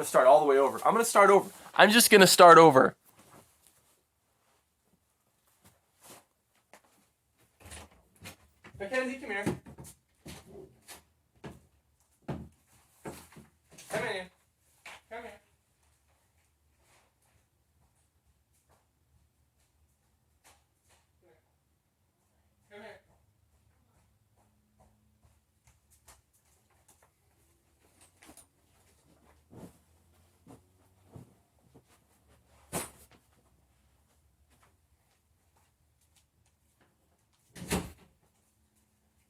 going to start all the way over. I'm going to start over. I'm just going to start over. Mackenzie, come here. Come in. Come here. Come here.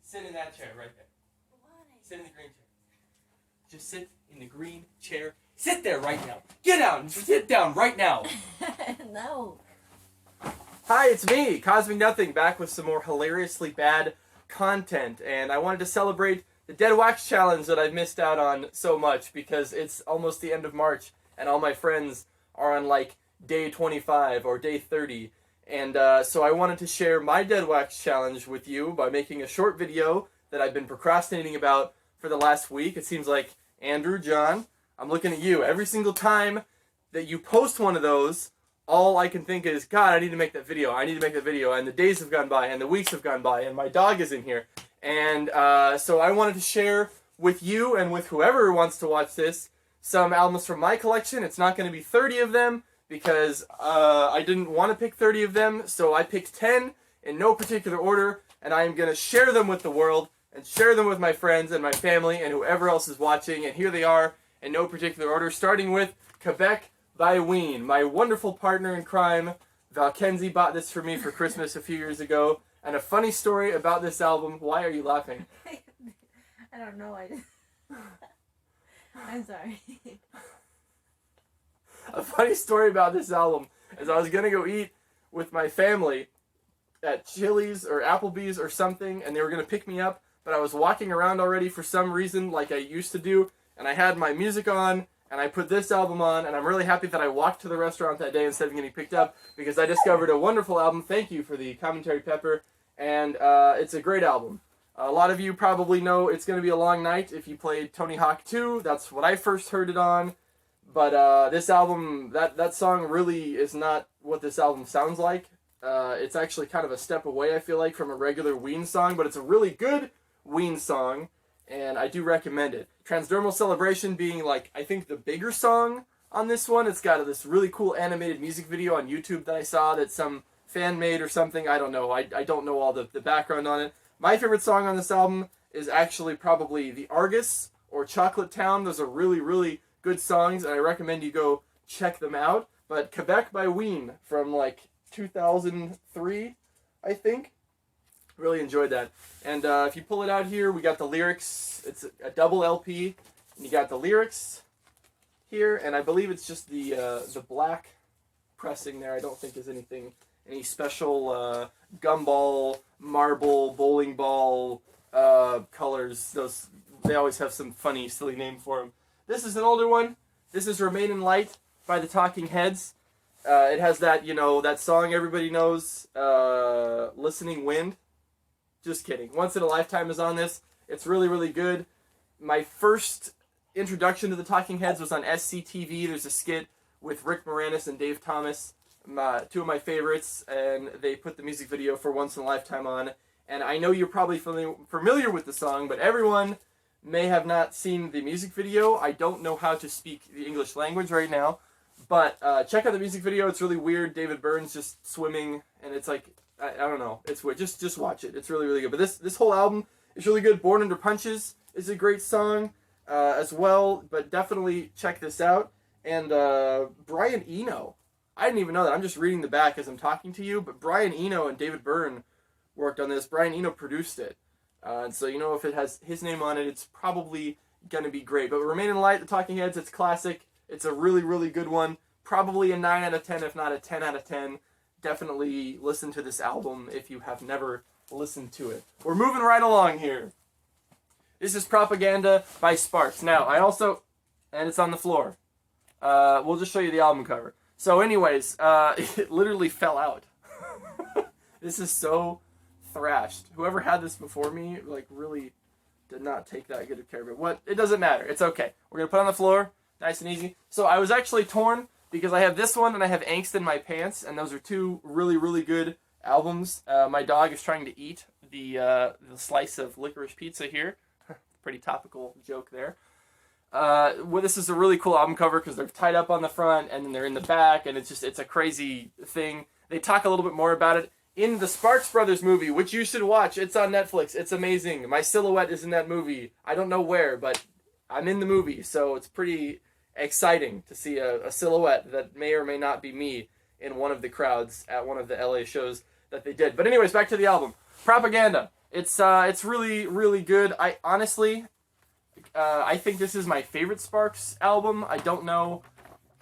Sit in that chair right there. Why? Sit in the green chair. Just sit in the green chair. Sit there right now. Get down. Sit down right now. No. Hi, it's me, Cosmic Nothing, back with some more hilariously bad content. And I wanted to celebrate the Deadwax challenge that I've missed out on so much because it's almost the end of March and all my friends are on like day 25 or day 30. And so I wanted to share my Deadwax challenge with you by making a short video that I've been procrastinating about for the last week. It seems like, Andrew, John, I'm looking at you. Every single time that you post one of those, all I can think is, God, I need to make that video. I need to make that video. And the days have gone by, and the weeks have gone by, and my dog is in here. And so I wanted to share with you and with whoever wants to watch this some albums from my collection. It's not going to be 30 of them because I didn't want to pick 30 of them. So I picked 10 in no particular order, and I am going to share them with the world and share them with my friends and my family and whoever else is watching. And here they are in no particular order, starting with Quebec by Ween. My wonderful partner in crime, Valkenzie, bought this for me for Christmas a few years ago. And a funny story about this album. Why are you laughing? I don't know. I'm sorry. A funny story about this album is I was going to go eat with my family at Chili's or Applebee's or something, and they were going to pick me up, but I was walking around already for some reason like I used to do, and I had my music on, and I put this album on, and I'm really happy that I walked to the restaurant that day instead of getting picked up, because I discovered a wonderful album. Thank you for the commentary, Pepper, and it's a great album. A lot of you probably know It's Gonna Be a Long Night if you played Tony Hawk 2. That's what I first heard it on. But this album, that song really is not what this album sounds like. It's actually kind of a step away, I feel like, from a regular Ween song, but it's a really good Ween song, and I do recommend it. Transdermal Celebration being, like, I think the bigger song on this one. It's got this really cool animated music video on YouTube that I saw that some fan made or something. I don't know. I don't know all the background on it. My favorite song on this album is actually probably The Argus or Chocolate Town. Those are really, really good songs, and I recommend you go check them out. But Quebec by Ween from like 2003, I think. Really enjoyed that. And if you pull it out here, we got the lyrics. It's a double LP, and you got the lyrics here, and I believe it's just the black pressing there. I don't think there's any special gumball, marble, bowling ball colors. They always have some funny, silly name for them. This is an older one. This is Remain in Light by the Talking Heads. It has that, that song everybody knows, Listening Wind. Just kidding. Once in a Lifetime is on this. It's really, really good. My first introduction to the Talking Heads was on SCTV. There's a skit with Rick Moranis and Dave Thomas, two of my favorites, and they put the music video for Once in a Lifetime on. And I know you're probably familiar with the song, but everyone may have not seen the music video. I don't know how to speak the English language right now, but check out the music video. It's really weird. David Byrne's just swimming, and it's like, I don't know. It's weird. Just watch it. It's really, really good. But this whole album is really good. Born Under Punches is a great song as well, but definitely check this out. And Brian Eno. I didn't even know that. I'm just reading the back as I'm talking to you, but Brian Eno and David Byrne worked on this. Brian Eno produced it. And so, if it has his name on it, it's probably going to be great. But Remain in Light, the Talking Heads, it's classic. It's a really, really good one. Probably a 9 out of 10, if not a 10 out of 10. Definitely listen to this album if you have never listened to it. We're moving right along here. This is Propaganda by Sparks. Now, and it's on the floor. We'll just show you the album cover. So anyways, it literally fell out. This is so thrashed. Whoever had this before me, really did not take that good of care of it. It doesn't matter. It's okay. We're going to put it on the floor. Nice and easy. So I was actually torn because I have this one and I have Angst in My Pants, and those are two really, really good albums. My dog is trying to eat the slice of licorice pizza here. Pretty topical joke there. Well, this is a really cool album cover because they're tied up on the front and then they're in the back, and it's a crazy thing. They talk a little bit more about it in the Sparks Brothers movie, which you should watch. It's on Netflix. It's amazing. My silhouette is in that movie. I don't know where, but I'm in the movie, so it's pretty exciting to see a silhouette that may or may not be me in one of the crowds at one of the LA shows that they did. But anyways, back to the album. Propaganda. It's really, really good. I honestly, I think this is my favorite Sparks album. I don't know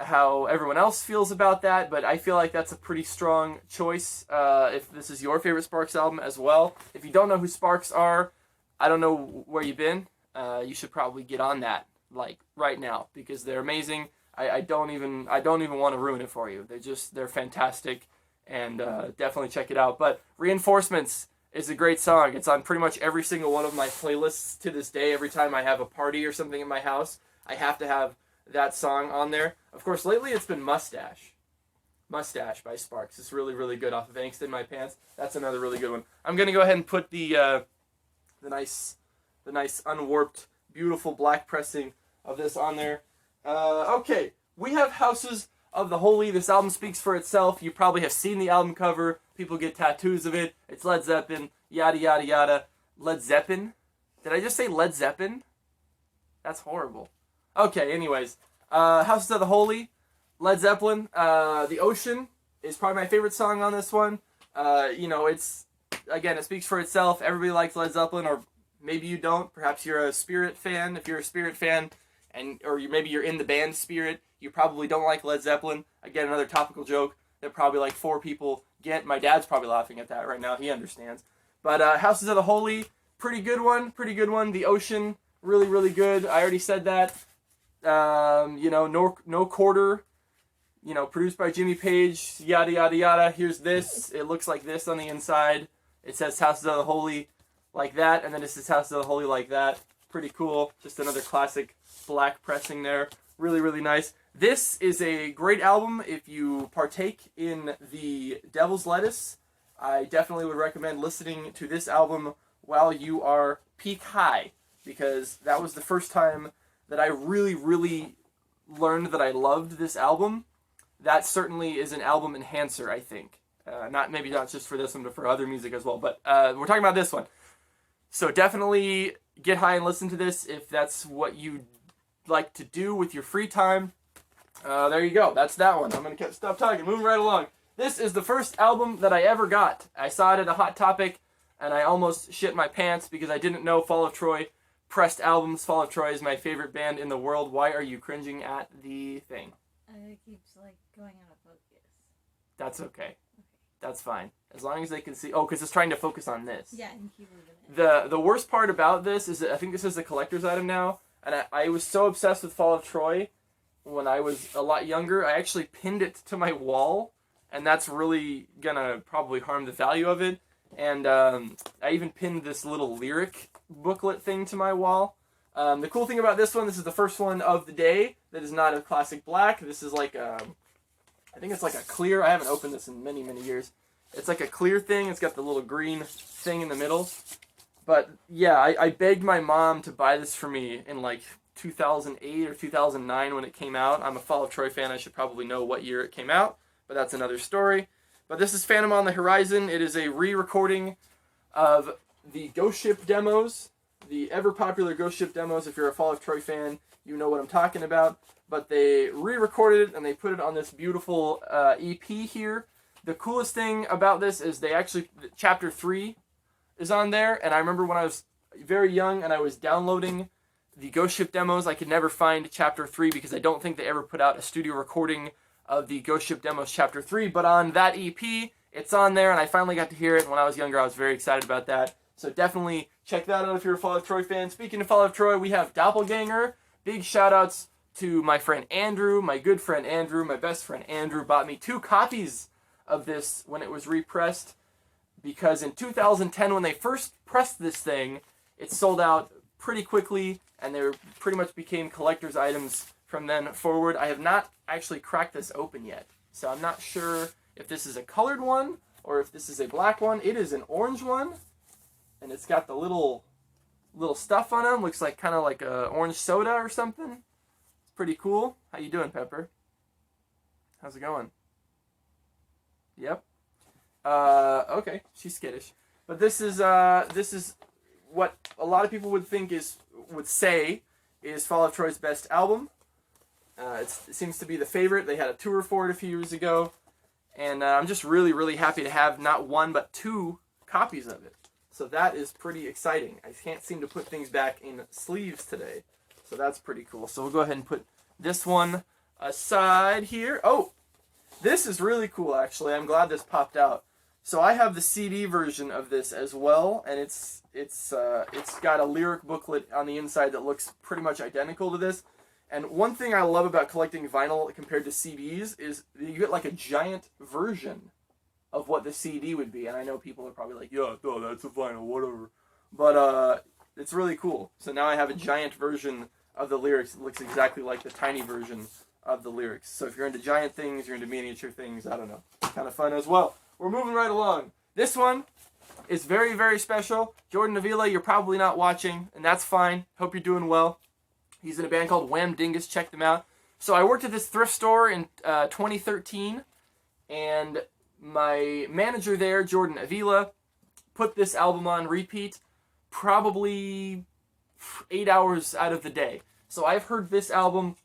how everyone else feels about that, but I feel like that's a pretty strong choice if this is your favorite Sparks album as well. If you don't know who Sparks are, I don't know where you've been. You should probably get on that like right now because they're amazing. I don't even want to ruin it for you. They're fantastic, and definitely check it out. But Reinforcements is a great song. It's on pretty much every single one of my playlists to this day. Every time I have a party or something in my house, I have to have that song on there. Of course, lately it's been Mustache by Sparks. It's really, really good off of Angst in My Pants. That's another really good one. I'm going to go ahead and put the nice unwarped, beautiful black pressing of this on there. Okay, we have Houses of the Holy. This album speaks for itself. You probably have seen the album cover. People get tattoos of it. It's Led Zeppelin, yada, yada, yada. Led Zeppelin? Did I just say Led Zeppelin? That's horrible. Okay, anyways. Houses of the Holy, Led Zeppelin. The Ocean is probably my favorite song on this one. It speaks for itself. Everybody likes Led Zeppelin, or maybe you don't. Perhaps you're a Spirit fan. If you're a Spirit fan, maybe you're in the band Spirit, you probably don't like Led Zeppelin. Again, another topical joke that probably like 4 people get. My dad's probably laughing at that right now. He understands. But Houses of the Holy, pretty good one. The Ocean, really, really good. I already said that. No Quarter, produced by Jimmy Page, yada, yada, yada. Here's this. It looks like this on the inside. It says Houses of the Holy like that, and then it says Houses of the Holy like that. Pretty cool. Just another classic black pressing there. Really, really nice. This is a great album if you partake in the Devil's Lettuce. I definitely would recommend listening to this album while you are peak high, because that was the first time that I really, really learned that I loved this album. That certainly is an album enhancer, I think. Not just for this one, but for other music as well. But we're talking about this one. So definitely get high and listen to this if that's what you like to do with your free time. There you go. That's that one. I'm going to stop talking. Moving right along. This is the first album that I ever got. I saw it at a Hot Topic, and I almost shit my pants because I didn't know Fall of Troy pressed albums. Fall of Troy is my favorite band in the world. Why are you cringing at the thing? It keeps going out of focus. That's okay. That's fine. As long as they can see. Oh, because it's trying to focus on this. Yeah, and keep moving it. The worst part about this is that I think this is a collector's item now, and I was so obsessed with Fall of Troy when I was a lot younger. I actually pinned it to my wall, and that's really gonna probably harm the value of it. And I even pinned this little lyric booklet thing to my wall. The cool thing about this one, this is the first one of the day that is not a classic black. This is like I think it's like a clear. I haven't opened this in many, many years. It's like a clear thing. It's got the little green thing in the middle. But yeah, I begged my mom to buy this for me in like 2008 or 2009 when it came out. I'm a Fall of Troy fan. I should probably know what year it came out, but that's another story. But this is Phantom on the Horizon. It is a re-recording of the Ghost Ship demos, the ever-popular Ghost Ship demos. If you're a Fall of Troy fan, you know what I'm talking about. But they re-recorded it, and they put it on this beautiful EP here. The coolest thing about this is Chapter 3 is on there, and I remember when I was very young and I was downloading the Ghost Ship demos, I could never find Chapter 3 because I don't think they ever put out a studio recording of the Ghost Ship demos Chapter 3, but on that EP, it's on there, and I finally got to hear it, and when I was younger, I was very excited about that. So definitely check that out if you're a Fall of Troy fan. Speaking of Fall of Troy, we have Doppelganger. Big shout-outs to my friend Andrew, my good friend Andrew, my best friend Andrew, bought me 2 copies of this when it was repressed, because in 2010, when they first pressed this thing, it sold out pretty quickly, and they pretty much became collector's items from then forward. I have not actually cracked this open yet, so I'm not sure if this is a colored one or if this is a black one. It is an orange one, and it's got the little stuff on them. Looks like kind of like a orange soda or something. It's pretty cool. How you doing, Pepper? How's it going? Yep. Okay, she's skittish. But this is what a lot of people would say is Fall of Troy's best album. It seems to be the favorite. They had a tour for it a few years ago, and I'm just really, really happy to have not one but 2 copies of it. So that is pretty exciting. I can't seem to put things back in sleeves today, so that's pretty cool. So we'll go ahead and put this one aside here. Oh, this is really cool, actually. I'm glad this popped out. So I have the CD version of this as well, and it's got a lyric booklet on the inside that looks pretty much identical to this. And one thing I love about collecting vinyl compared to CDs is you get like a giant version of what the CD would be. And I know people are probably like, yeah, no, that's a vinyl, whatever. But it's really cool. So now I have a giant version of the lyrics that looks exactly like the tiny version of the lyrics. So if you're into giant things, you're into miniature things, I don't know. Kind of fun as well. We're moving right along. This one is very, very special. Jordan Avila, you're probably not watching, and that's fine. Hope you're doing well. He's in a band called Wham Dingus. Check them out. So I worked at this thrift store in 2013, and my manager there, Jordan Avila, put this album on repeat probably 8 hours out of the day. So I've heard this album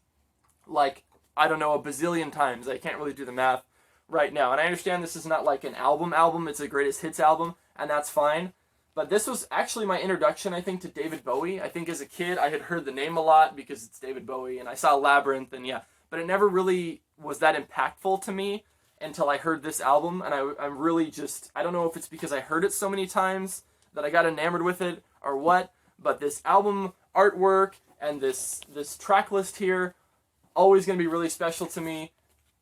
like, I don't know, a bazillion times. I can't really do the math right now. And I understand this is not like an album. It's a greatest hits album, and that's fine. But this was actually my introduction, I think, to David Bowie. I think as a kid, I had heard the name a lot because it's David Bowie, and I saw Labyrinth, and yeah. But it never really was that impactful to me until I heard this album, and I'm really just, I don't know if it's because I heard it so many times that I got enamored with it or what, but this album artwork and this track list here, always going to be really special to me,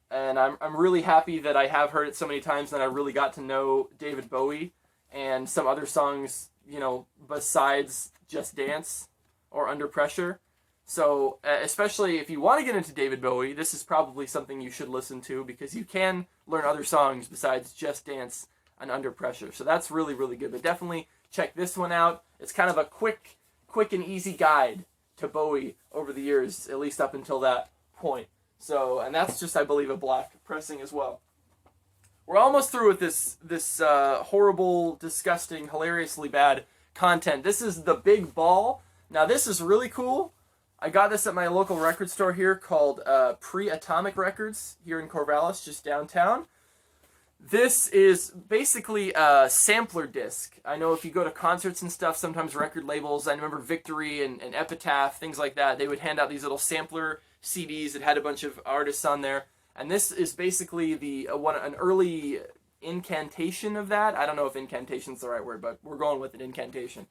and I'm really happy that I have heard it so many times and I really got to know David Bowie and some other songs, you know, besides Just Dance or Under Pressure. So, especially if you want to get into David Bowie, this is probably something you should listen to because you can learn other songs besides Just Dance and Under Pressure. So that's really, really good. But definitely check this one out. It's kind of a quick and easy guide to Bowie over the years, at least up until that point. So, and that's just, I believe, a black pressing as well. We're almost through with this horrible, disgusting, hilariously bad content. This is The Big Ball. Now, this is really cool. I got this at my local record store here called Pre-Atomic Records here in Corvallis, just downtown. This is basically a sampler disc. I know if you go to concerts and stuff, sometimes record labels, I remember Victory and Epitaph, things like that, they would hand out these little sampler CDs that had a bunch of artists on there. And this is basically an early incantation of that. I don't know if incantation's the right word, but we're going with an incantation.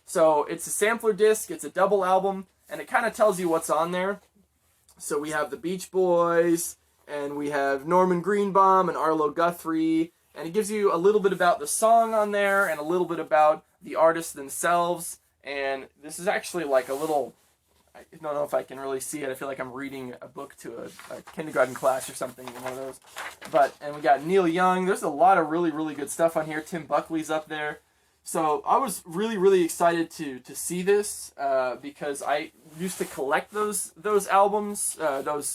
So it's a sampler disc, it's a double album, and it kind of tells you what's on there. So we have the Beach Boys, and we have Norman Greenbaum and Arlo Guthrie, and it gives you a little bit about the song on there and a little bit about the artists themselves. And this is actually like a little, I don't know if I can really see it. I feel like I'm reading a book to a kindergarten class or something, one of those. And we got Neil Young. There's a lot of really, really good stuff on here. Tim Buckley's up there. So I was really, really excited to see this because I used to collect those albums, those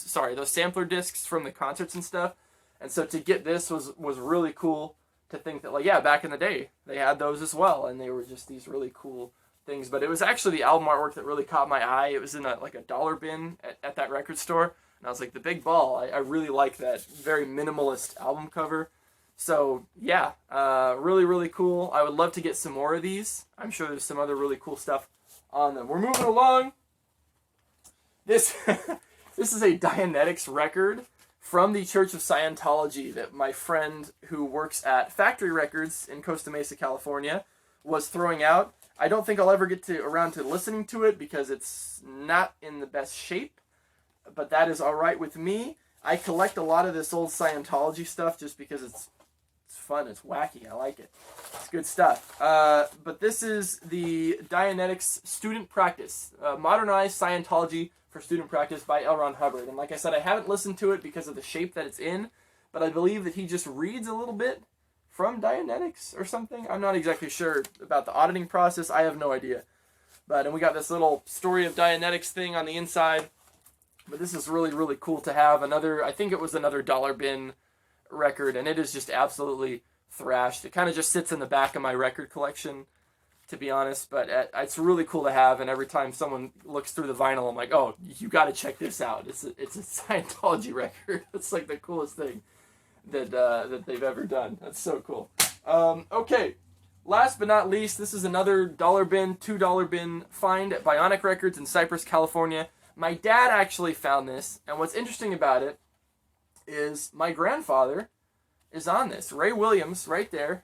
sampler discs from the concerts and stuff. And so to get this was really cool to think that, like, yeah, back in the day they had those as well, and they were just these really cool things. But it was actually the album artwork that really caught my eye. It was in a dollar bin at that record store, and I was like, The Big Ball. I really like that very minimalist album cover. So yeah, really, really cool. I would love to get some more of these. I'm sure there's some other really cool stuff on them. We're moving along. This is a Dianetics record from the Church of Scientology that my friend who works at Factory Records in Costa Mesa, California, was throwing out. I don't think I'll ever get around to listening to it because it's not in the best shape, but that is all right with me. I collect a lot of this old Scientology stuff just because it's fun, it's wacky, I like it. It's good stuff. But this is the Dianetics Student Practice, Modernized Scientology for Student Practice by L. Ron Hubbard. And like I said, I haven't listened to it because of the shape that it's in, but I believe that he just reads a little bit from Dianetics or something. I'm not exactly sure about the auditing process. I have no idea. And we got this little story of Dianetics thing on the inside. But this is really, really cool to have. I think it was another Dollar Bin record, and it is just absolutely thrashed. It kind of just sits in the back of my record collection, to be honest, but it's really cool to have, and every time someone looks through the vinyl, I'm like, oh, you got to check this out. It's a Scientology record. It's like the coolest thing that they've ever done. That's so cool. Okay, last but not least, this is another $2 bin find at Bionic Records in Cypress, California. My dad actually found this, and what's interesting about it is my grandfather is on this. Ray Williams, right there,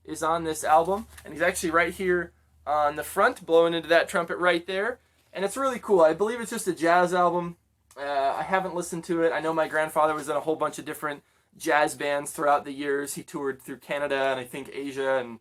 is on this album, and he's actually right here on the front, blowing into that trumpet right there, and it's really cool. I believe it's just a jazz album. I haven't listened to it. I know my grandfather was in a whole bunch of different jazz bands throughout the years. He toured through Canada and I think Asia, and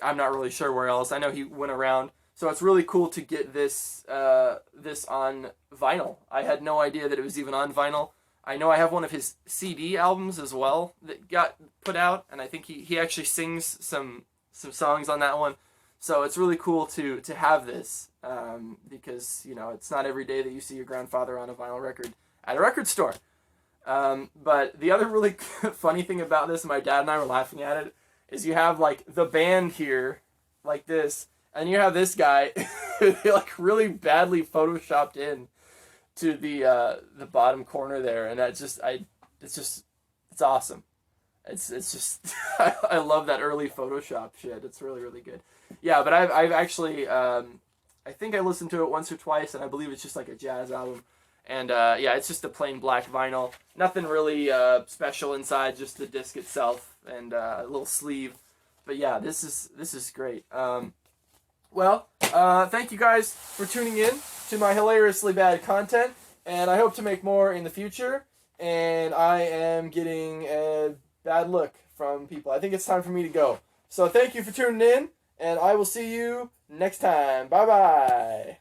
I'm not really sure where else. I know he went around. So it's really cool to get this on vinyl. I had no idea that it was even on vinyl. I know I have one of his CD albums as well that got put out, and I think he actually sings some songs on that one. So it's really cool to have this because, you know, it's not every day that you see your grandfather on a vinyl record at a record store. But the other really funny thing about this, and my dad and I were laughing at it, is you have like the band here like this, and you have this guy like really badly photoshopped in to the bottom corner there, and it's awesome. It's just I love that early Photoshop shit. It's really, really good. Yeah, but I've actually I think I listened to it once or twice, and I believe it's just like a jazz album. And yeah, it's just a plain black vinyl. Nothing really special inside, just the disc itself and a little sleeve. But yeah, this is great. Well, thank you guys for tuning in to my hilariously bad content, and I hope to make more in the future. And I am getting a bad look from people. I think it's time for me to go. So thank you for tuning in, and I will see you next time. Bye-bye.